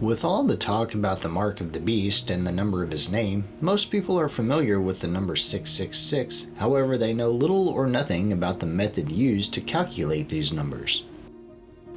With all the talk about the mark of the beast and the number of his name, most people are familiar with the number 666, however they know little or nothing about the method used to calculate these numbers.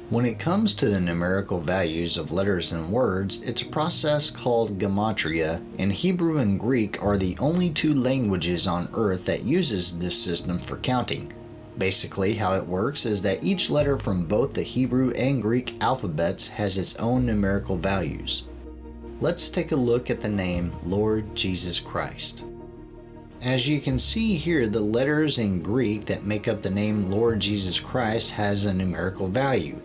When it comes to the numerical values of letters and words, it's a process called Gematria, and Hebrew and Greek are the only two languages on earth that uses this system for counting. Basically, how it works is that each letter from both the Hebrew and Greek alphabets has its own numerical values. Let's take a look at the name Lord Jesus Christ. As you can see here, the letters in Greek that make up the name Lord Jesus Christ has a numerical value.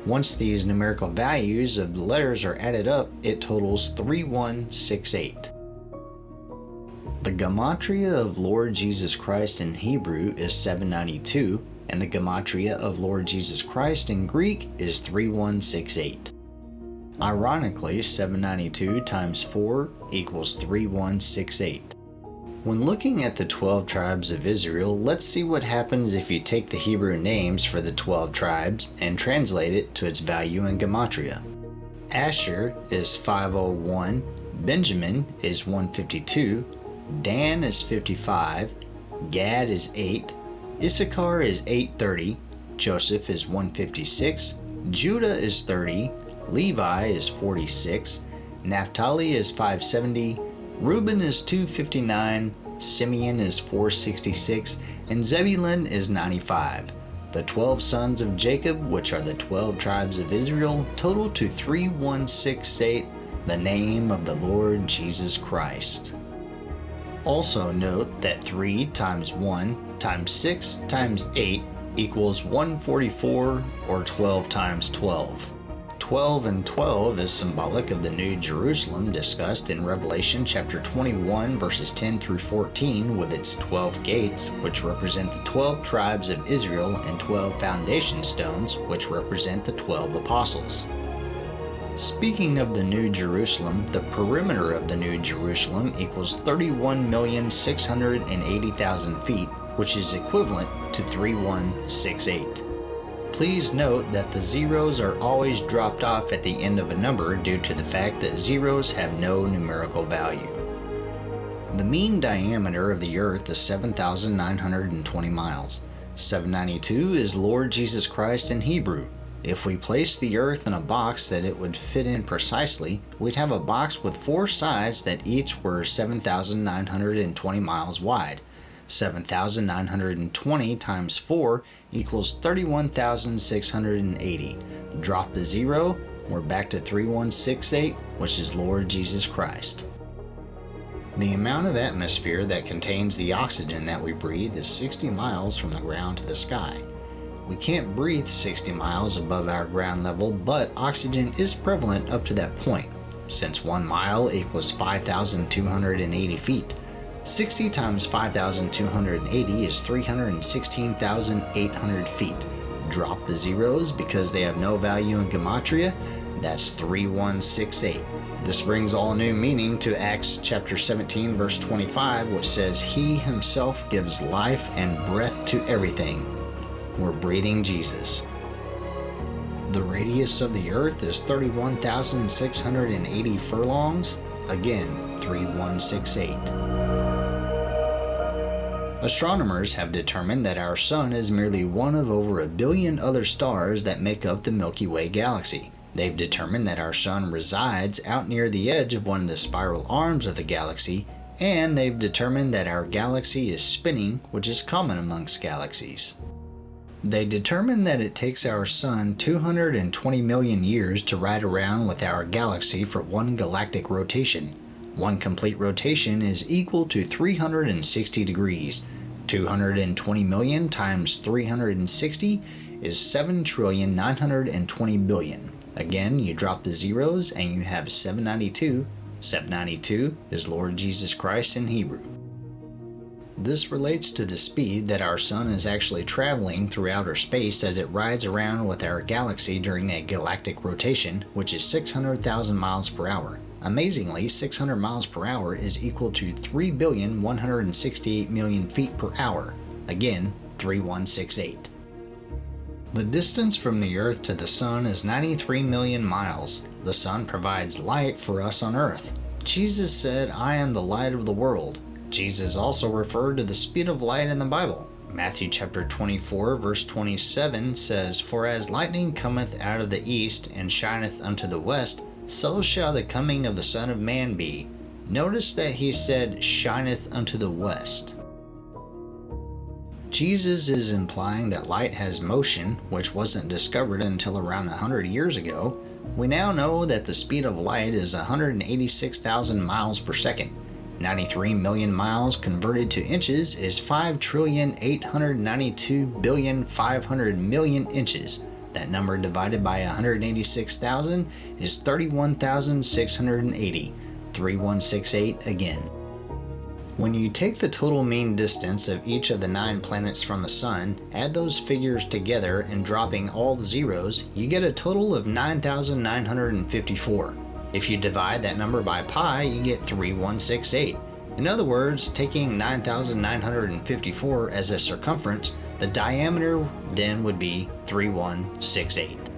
Once these numerical values of the letters are added up, it totals 3168. The Gematria of Lord Jesus Christ in Hebrew is 792, and the Gematria of Lord Jesus Christ in Greek is 3168. Ironically, 792 times 4 equals 3168. When looking at the 12 tribes of Israel, let's see what happens if you take the Hebrew names for the 12 tribes and translate it to its value in Gematria. Asher is 501, Benjamin is 152, Dan is 55, Gad is 8, Issachar is 830, Joseph is 156, Judah is 30, Levi is 46, Naphtali is 570, Reuben is 259, Simeon is 466, and Zebulun is 95. The 12 sons of Jacob, which are the 12 tribes of Israel, total to 3168, the name of the Lord Jesus Christ. Also note that 3 times 1 times 6 times 8 equals 144, or 12 times 12. 12 and 12 is symbolic of the New Jerusalem discussed in Revelation chapter 21 verses 10 through 14 with its 12 gates, which represent the 12 tribes of Israel, and 12 foundation stones, which represent the 12 apostles. Speaking of the New Jerusalem, the perimeter of the New Jerusalem equals 31,680,000 feet, which is equivalent to 3168. Please note that the zeros are always dropped off at the end of a number due to the fact that zeros have no numerical value. The mean diameter of the Earth is 7,920 miles. 792 is Lord Jesus Christ in Hebrew. If we place the Earth in a box that it would fit in precisely, we'd have a box with 4 sides that each were 7,920 miles wide. 7,920 times 4 equals 31,680. Drop the 0, we're back to 3168, which is Lord Jesus Christ. The amount of atmosphere that contains the oxygen that we breathe is 60 miles from the ground to the sky. We can't breathe 60 miles above our ground level, but oxygen is prevalent up to that point, since 1 mile equals 5,280 feet. 60 times 5,280 is 316,800 feet. Drop the zeros because they have no value in Gematria, that's 3168. This brings all new meaning to Acts chapter 17 verse 25, which says, "He himself gives life and breath to everything." We're breathing Jesus. The radius of the Earth is 31,680 furlongs. Again, 3168. Astronomers have determined that our Sun is merely one of over 1 billion other stars that make up the Milky Way galaxy. They've determined that our Sun resides out near the edge of one of the spiral arms of the galaxy, and they've determined that our galaxy is spinning, which is common amongst galaxies. They determined that it takes our Sun 220 million years to ride around with our galaxy for one galactic rotation. One complete rotation is equal to 360 degrees. 220 million times 360 is 7,920,000,000,000. Again, you drop the zeros and you have 792. 792 is Lord Jesus Christ in Hebrew. This relates to the speed that our Sun is actually traveling through outer space as it rides around with our galaxy during a galactic rotation, which is 600,000 miles per hour. Amazingly, 600 miles per hour is equal to 3,168,000,000 feet per hour. Again, 3168. The distance from the Earth to the Sun is 93 million miles. The sun provides light for us on earth. Jesus said, "I am the light of the world." Jesus also referred to the speed of light in the Bible. Matthew chapter 24 verse 27 says, "For as lightning cometh out of the east and shineth unto the west, so shall the coming of the Son of Man be." Notice that he said, "shineth unto the west." Jesus is implying that light has motion, which wasn't discovered until around 100 years ago. We now know that the speed of light is 186,000 miles per second. 93 million miles converted to inches is 5,892,500,000,000 inches. That number divided by 186,000 is 31,680. 3168 again. When you take the total mean distance of each of the 9 planets from the Sun, add those figures together and dropping all the zeros, you get a total of 9,954. If you divide that number by pi, you get 3168. In other words, taking 9,954 as a circumference, the diameter then would be 3168.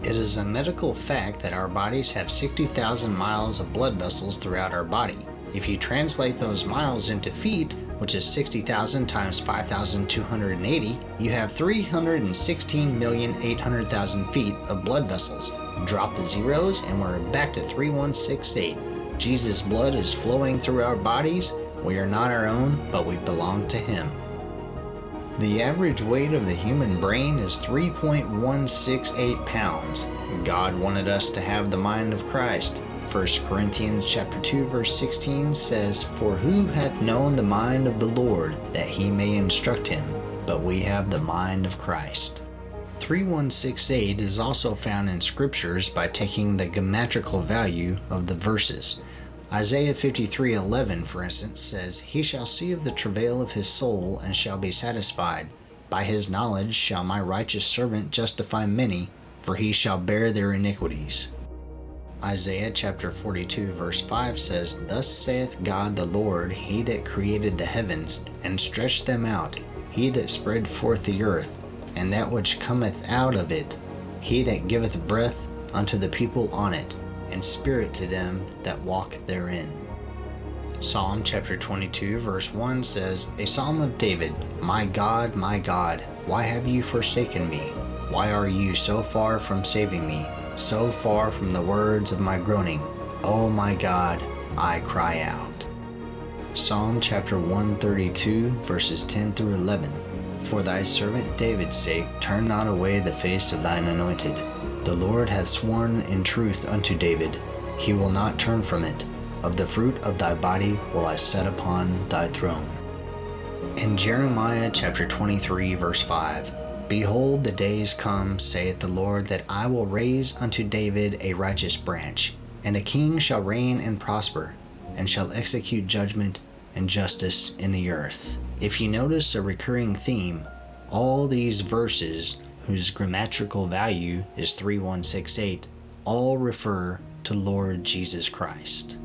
It is a medical fact that our bodies have 60,000 miles of blood vessels throughout our body. If you translate those miles into feet, which is 60,000 times 5,280, you have 316,800,000 feet of blood vessels. Drop the zeros and we're back to 3168. Jesus' blood is flowing through our bodies. We are not our own, but we belong to Him. The average weight of the human brain is 3.168 pounds. God wanted us to have the mind of Christ. 1 Corinthians chapter 2 verse 16 says, "For who hath known the mind of the Lord, that he may instruct him? But we have the mind of Christ." 3168 is also found in scriptures by taking the geometrical value of the verses. Isaiah 53:11, for instance, says, "He shall see of the travail of his soul, and shall be satisfied. By his knowledge shall my righteous servant justify many, for he shall bear their iniquities." Isaiah chapter 42 verse 5 says, "Thus saith God the Lord, He that created the heavens, and stretched them out, He that spread forth the earth, and that which cometh out of it, He that giveth breath unto the people on it, and spirit to them that walk therein." Psalm chapter 22 verse 1 says, "A psalm of David, my God, why have you forsaken me? Why are you so far from saving me? So far from the words of my groaning. O my God, I cry out." Psalm chapter 132 verses 10 through 11. "For thy servant David's sake, turn not away the face of thine anointed. The Lord hath sworn in truth unto David, he will not turn from it. Of the fruit of thy body will I set upon thy throne." In Jeremiah chapter 23 verse 5, "Behold, the days come, saith the Lord, that I will raise unto David a righteous branch, and a king shall reign and prosper, and shall execute judgment and justice in the earth." If you notice a recurring theme, all these verses, whose grammatical value is 3168, all refer to Lord Jesus Christ.